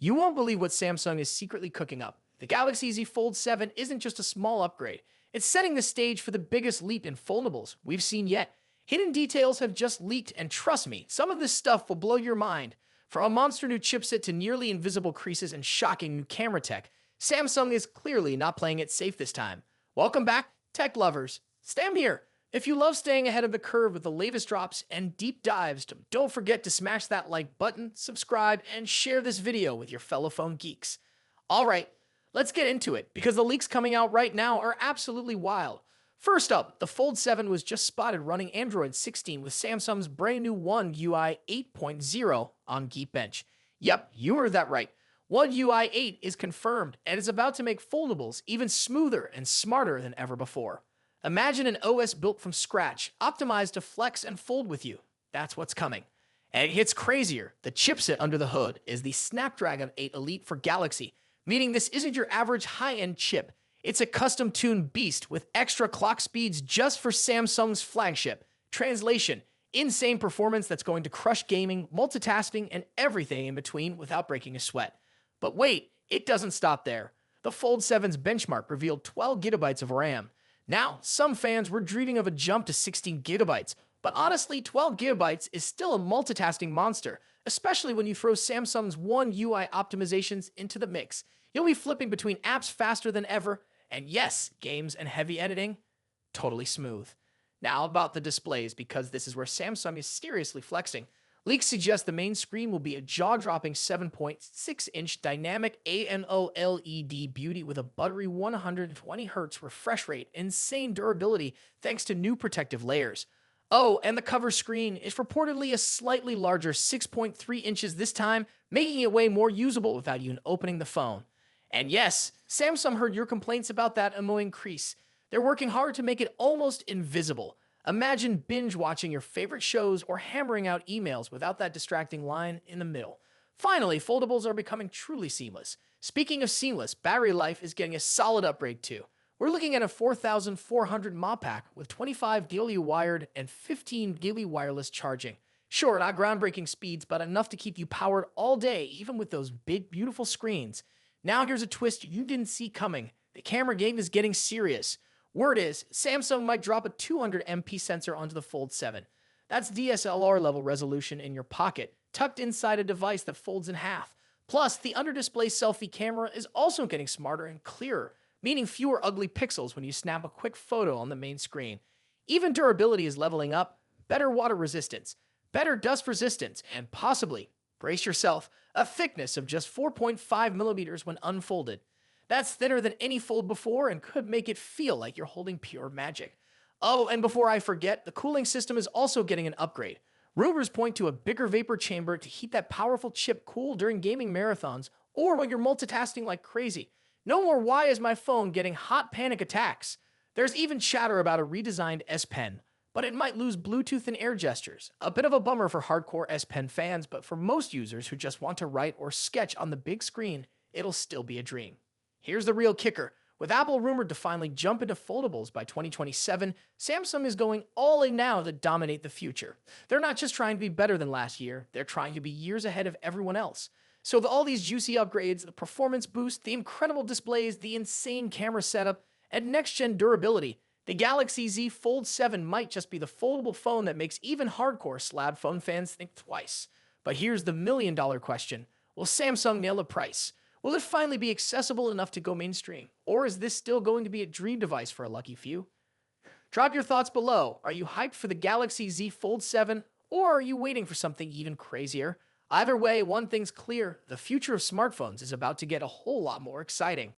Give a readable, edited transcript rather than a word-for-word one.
You won't believe what Samsung is secretly cooking up. The Galaxy Z Fold 7 isn't just a small upgrade, it's setting the stage for the biggest leap in foldables we've seen yet. Hidden details have just leaked, and trust me, some of this stuff will blow your mind. From a monster new chipset to nearly invisible creases and shocking new camera tech, Samsung is clearly not playing it safe this time. Welcome back, tech lovers. Stand here. If you love staying ahead of the curve with the latest drops and deep dives, don't forget to smash that like button, subscribe, and share this video with your fellow phone geeks. Alright, let's get into it, because the leaks coming out right now are absolutely wild. First up, the Fold 7 was just spotted running Android 16 with Samsung's brand new One UI 8.0 on Geekbench. Yep, you heard that right. One UI 8 is confirmed and is about to make foldables even smoother and smarter than ever before. Imagine an OS built from scratch, optimized to flex and fold with you. That's what's coming. And it gets crazier. The chipset under the hood is the Snapdragon 8 Elite for Galaxy, meaning this isn't your average high-end chip. It's a custom-tuned beast with extra clock speeds just for Samsung's flagship. Translation: insane performance that's going to crush gaming, multitasking, and everything in between without breaking a sweat. But wait, it doesn't stop there. The Fold 7's benchmark revealed 12 gigabytes of RAM. Now, some fans were dreaming of a jump to 16 gigabytes, but honestly, 12 gigabytes is still a multitasking monster, especially when you throw Samsung's One UI optimizations into the mix. You'll be flipping between apps faster than ever, and yes, games and heavy editing, totally smooth. Now about the displays, because this is where Samsung is seriously flexing. Leaks suggest the main screen will be a jaw-dropping 7.6-inch dynamic AMOLED beauty with a buttery 120Hz refresh rate, insane durability thanks to new protective layers. Oh, and the cover screen is reportedly a slightly larger 6.3 inches this time, making it way more usable without even opening the phone. And yes, Samsung heard your complaints about that annoying crease. They're working hard to make it almost invisible. Imagine binge-watching your favorite shows or hammering out emails without that distracting line in the middle. Finally, foldables are becoming truly seamless. Speaking of seamless, battery life is getting a solid upgrade too. We're looking at a 4400 mAh pack with 25 daily wired and 15 daily wireless charging. Sure, not groundbreaking speeds, but enough to keep you powered all day, even with those big, beautiful screens. Now here's a twist you didn't see coming. The camera game is getting serious. Word is, Samsung might drop a 200MP sensor onto the Fold 7. That's DSLR level resolution in your pocket, tucked inside a device that folds in half. Plus, the under-display selfie camera is also getting smarter and clearer, meaning fewer ugly pixels when you snap a quick photo on the main screen. Even durability is leveling up, better water resistance, better dust resistance, and possibly, brace yourself, a thickness of just 4.5 millimeters when unfolded. That's thinner than any fold before and could make it feel like you're holding pure magic. Oh, and before I forget, the cooling system is also getting an upgrade. Rumors point to a bigger vapor chamber to keep that powerful chip cool during gaming marathons or when you're multitasking like crazy. No more why is my phone getting hot panic attacks. There's even chatter about a redesigned S Pen, but it might lose Bluetooth and air gestures. A bit of a bummer for hardcore S Pen fans, but for most users who just want to write or sketch on the big screen, it'll still be a dream. Here's the real kicker. With Apple rumored to finally jump into foldables by 2027, Samsung is going all in now to dominate the future. They're not just trying to be better than last year, they're trying to be years ahead of everyone else. So with all these juicy upgrades, the performance boost, the incredible displays, the insane camera setup, and next-gen durability, the Galaxy Z Fold 7 might just be the foldable phone that makes even hardcore slab phone fans think twice. But here's the million-dollar question. Will Samsung nail the price? Will it finally be accessible enough to go mainstream? Or is this still going to be a dream device for a lucky few? Drop your thoughts below. Are you hyped for the Galaxy Z Fold 7? Or are you waiting for something even crazier? Either way, one thing's clear. The future of smartphones is about to get a whole lot more exciting.